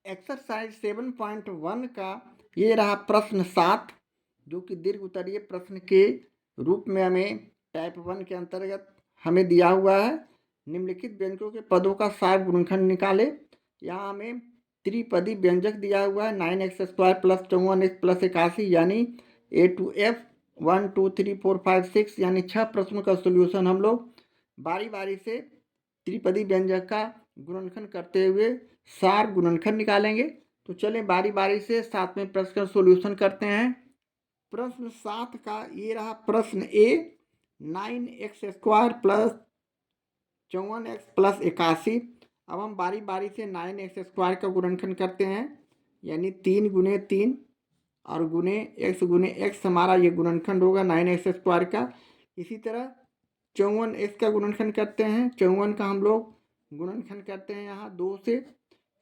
Exercise 7.1 का ये रहा प्रश्न 7, जो कि दीर्घ उत्तरीय प्रश्न के रूप में हमें टाइप 1 के अंतर्गत हमें दिया हुआ है। निम्नलिखित व्यंजकों के पदों का सार गुणनखंड निकाले। यहाँ हमें त्रिपदी व्यंजक दिया हुआ है 9x² + 54x + 81 यानी A to F 1 2 3 4 5 6 यानी 6 प्रश्नों का सोल्यूशन हम लोग बारी बारी से त्रिपदी व्यंजक का गुणनखंड करते हुए सार गुणनखंड निकालेंगे। तो चलें बारी बारी से 7वें प्रश्न का सोल्यूशन करते हैं। प्रश्न 7 का ये रहा प्रश्न ए, 9x² + 54x + 81। अब हम बारी बारी से 9x² का गुणनखंड करते हैं, यानी 3 × 3 और गुने x हमारा ये गुणनखंड होगा 9x² का। इसी तरह 54x का गुणनखंड करते हैं। 54 का हम लोग गुणनखंड करते हैं यहाँ 2 से,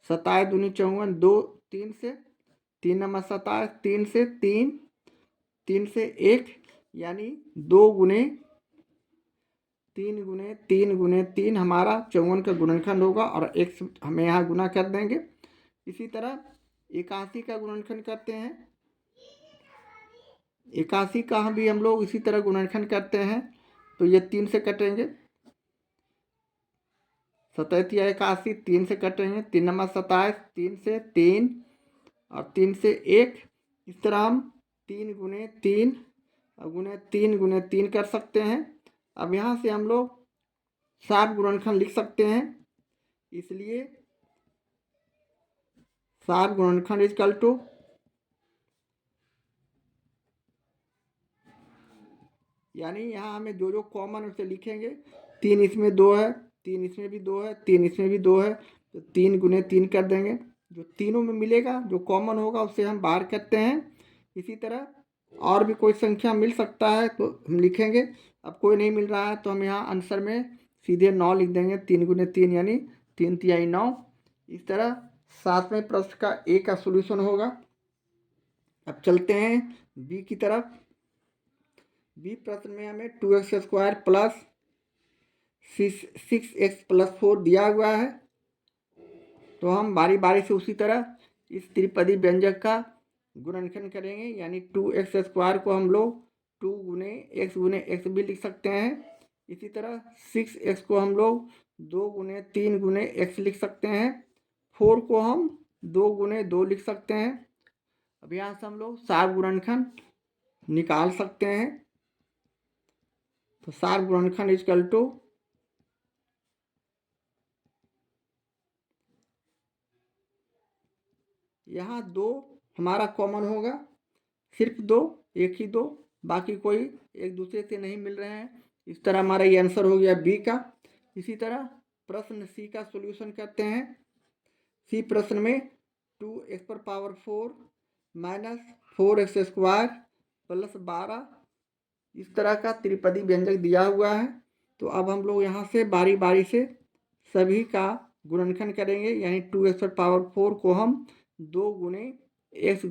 27 दूनी 54, 2 3 से, 3 नंबर 27, 3 से 3, 3 से 1 यानी 2 × 3 × 3 × 3 हमारा 54 का गुणनखंड होगा और x हमें यहाँ गुना कर देंगे। इसी तरह 81 का गुणनखंड करते हैं। 81 का भी हम लोग इसी तरह गुणनखंड करते हैं, तो ये 3 से कटेंगे। 27 या 81 3 से कटेंगे, 3 नंबर 27, 3 से 3 और 3 से 1। इस तरह हम 3 × 3 और गुने 3 × 3 कर सकते हैं। अब यहाँ से हम लोग सार गुणनखंड लिख सकते हैं, इसलिए सार गुणनखंड इक्वल टू यानी यहाँ हमें जो कॉमन उसे लिखेंगे। 3 इसमें 2 है, 3 इसमें भी 2 है, 3 इसमें भी 2 है, तो 3 × 3 कर देंगे। जो तीनों में मिलेगा, जो कॉमन होगा उसे हम बाहर करते हैं। इसी तरह और भी कोई संख्या मिल सकता है तो हम लिखेंगे। अब कोई नहीं मिल रहा है तो हम यहाँ आंसर में सीधे 9 लिख देंगे। 3 × 3 यानी 3 तिहाई 9। इस तरह 7वें प्रश्न का ए का सोल्यूशन होगा। अब चलते हैं बी की तरफ। बी प्रश्न में हमें 2x² + 6x + 4 दिया हुआ है, तो हम बारी बारी से उसी तरह इस त्रिपदी व्यंजक का गुणनखंड करेंगे। यानी 2x² को हम लोग 2 × x भी लिख सकते हैं। इसी तरह 6x को हम लोग 2 × 3 × x लिख सकते हैं। 4 को हम 2 × 2 लिख सकते हैं। अब यहाँ से हम लोग सार गुणनखंड निकाल सकते हैं। तो सार गुणनखंड इक्वल टू यहाँ 2 हमारा कॉमन होगा, सिर्फ 2, एक ही 2, बाकी कोई एक दूसरे से नहीं मिल रहे हैं। इस तरह हमारा ये आंसर हो गया बी का। इसी तरह प्रश्न सी का सॉल्यूशन करते हैं। सी प्रश्न में 2x⁴ - 4x² + 12 इस तरह का त्रिपदी व्यंजक दिया हुआ है। तो अब हम लोग यहाँ से बारी बारी से सभी का गुणनखंड करेंगे। यानी 2x⁴ को हम 2 × x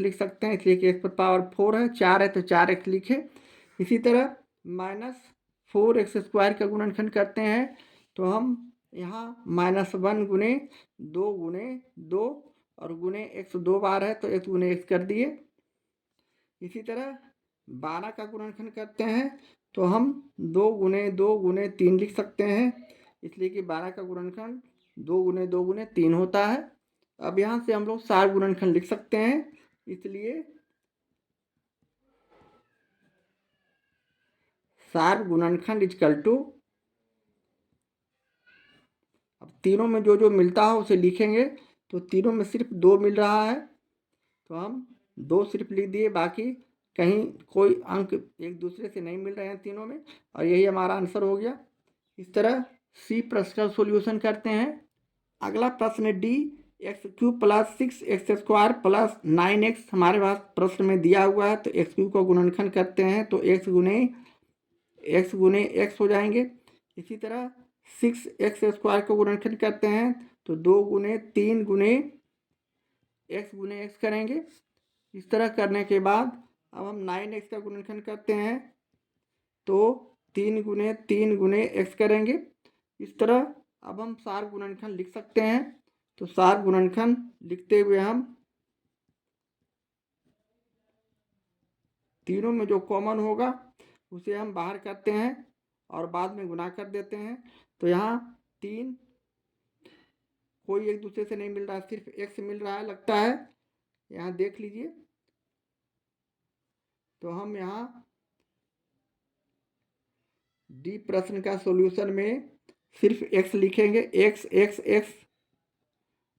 लिख सकते हैं, इसलिए कि x⁴ है, 4 है तो 4x लिखे। इसी तरह -4x² का गुणनखंड करते हैं, तो हम यहाँ -1 × 2 × 2 और गुने x 2 बार है तो x × x कर दिए। इसी तरह 12 का गुणनखंड करते हैं, तो हम 2 × 2 × 3 लिख सकते हैं, इसलिए कि 12 का गुणनखंड 2 × 2 × 3 होता है। अब यहाँ से हम लोग सार गुणनखंड लिख सकते हैं, इसलिए सार गुणनखंड इक्वल टू, अब तीनों में जो जो मिलता है उसे लिखेंगे। तो तीनों में सिर्फ 2 मिल रहा है, तो हम 2 सिर्फ लिख दिए, बाकी कहीं कोई अंक एक दूसरे से नहीं मिल रहे हैं तीनों में, और यही हमारा आंसर हो गया। इस तरह सी प्रश्न का सॉल्यूशन करते हैं। अगला प्रश्न डी, x³ + 6x² + 9x हमारे पास प्रश्न में दिया हुआ है। तो x³ का गुणनखंड करते हैं, तो x × x हो जाएंगे। इसी तरह 6x² का गुणनखंड करते हैं, तो 2 × 3 × x करेंगे। इस तरह करने के बाद अब हम 9x का गुणनखंड करते हैं, तो 3 × 3 × x करेंगे। इस तरह अब हम सार गुणनखंड लिख सकते हैं। तो सार गुणनखंड लिखते हुए हम तीनों में जो कॉमन होगा उसे हम बाहर करते हैं और बाद में गुना कर देते हैं। तो यहाँ 3 कोई एक दूसरे से नहीं मिल रहा है, सिर्फ x मिल रहा है लगता है, यहाँ देख लीजिए। तो हम यहाँ डी प्रश्न का सॉल्यूशन में सिर्फ x लिखेंगे, x x x,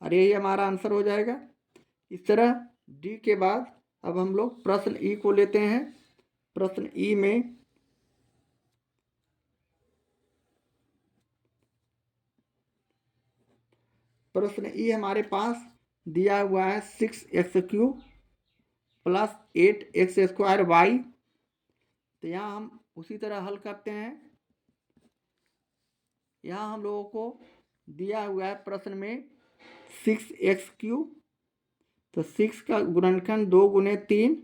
और यही हमारा आंसर हो जाएगा। इस तरह डी के बाद अब हम लोग प्रश्न ई को लेते हैं। प्रश्न ई में प्रश्न ई हमारे पास दिया हुआ है 6x³ प्लस 8x² y। तो यहाँ हम उसी तरह हल करते हैं। यहाँ हम लोगों को दिया हुआ है प्रश्न में 6x³ तो 6 का गुणनखंड 2 गुने 3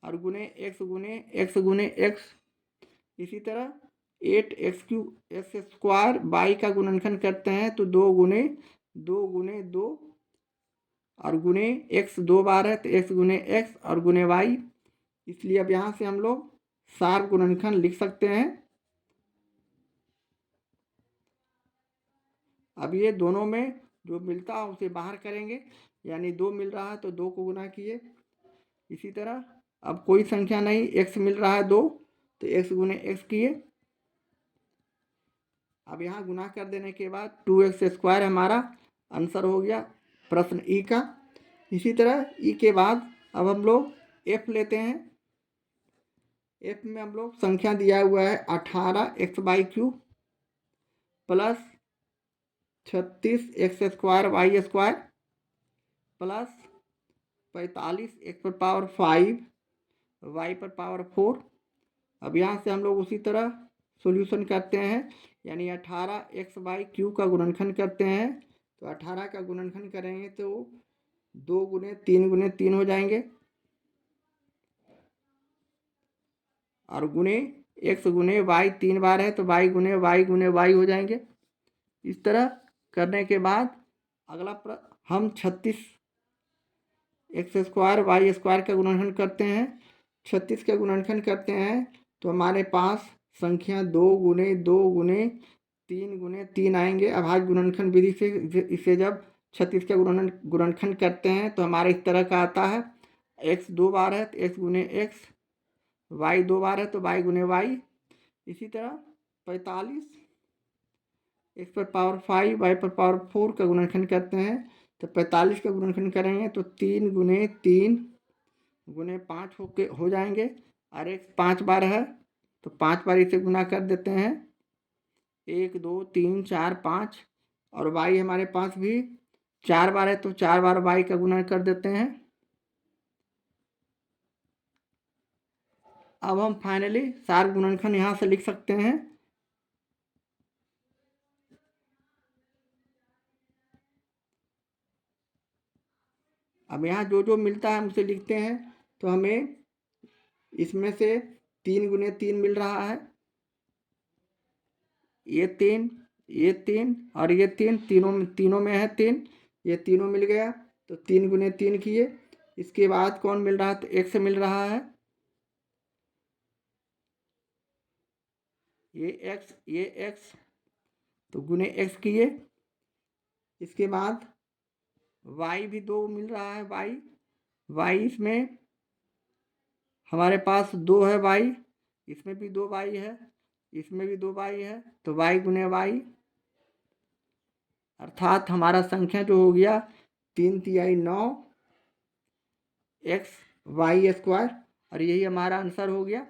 और गुने x। इसी तरह 8x² y का गुणनखंड करते हैं तो 2 गुने 2 और गुने x 2 बार है तो x गुने x और गुने y। इसलिए अब यहाँ से हम लोग सार गुणनखंड लिख सकते हैं। अब ये दोनों में जो मिलता है उसे बाहर करेंगे, यानी 2 मिल रहा है तो 2 को गुना किए। इसी तरह अब कोई संख्या नहीं, x मिल रहा है 2 तो x गुने x किए। अब यहाँ गुना कर देने के बाद 2x² हमारा आंसर हो गया प्रश्न ई का। इसी तरह ई के बाद अब हम लोग f लेते हैं। f में हम लोग संख्या दिया हुआ है 18x/3 plus 36x² y² plus 45x⁵ y⁴। अब यहाँ से हम लोग उसी तरह सॉल्यूशन करते हैं, यानी 18x/3 का गुणनखंड करते हैं। तो 18 का गुणनखंड करेंगे तो 2 गुने 3 हो जाएंगे और गुने x गुने y 3 बार है तो y गुने y हो जाएंगे। इस तरह करने के बाद अगला हम 36x² y² का गुणनखंड करते हैं। 36 का गुणनखंड करते हैं तो हमारे पास संख्या 2 गुने 3 आएंगे। अभाज्य गुणनखंड विधि से इसे जब 36 का गुणनखंड करते हैं तो हमारे इस तरह का आता है। x 2 बार है तो x गुने x, y 2 बार है तो y गुने y। इसी तरह 45 x⁵ y⁴ का गुणनखंड करते हैं तो 45 का गुणनखंड करेंगे तो 3 गुने 5 हो जाएंगे और x 5 बार है तो 5 बार इसे गुना कर देते हैं। 1 2 3 4 5 और y हमारे पास भी 4 बार है तो 4 बार y का गुना कर देते हैं। अब हम फाइनली सार गुणनखंड यहाँ से लिख सकते हैं। अब यहाँ जो जो मिलता है हम उसे लिखते हैं। तो हमें इसमें से 3 गुने 3 मिल रहा है, ये 3 और ये 3 तीनों में है 3, ये तीनों मिल गया तो 3 गुने 3 किए। इसके बाद कौन मिल रहा है तो x मिल रहा है, ये x तो गुने x किए। इसके बाद y भी 2 मिल रहा है, y इसमें हमारे पास 2 है, y इसमें भी 2 y है, इसमें भी 2 y है तो y गुने y, अर्थात हमारा संख्या जो हो गया 3 तिहाई 9 x y² और यही हमारा आंसर हो गया।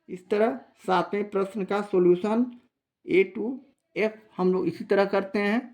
इस तरह 7वें प्रश्न का सॉल्यूशन A to F हम लोग इसी तरह करते हैं।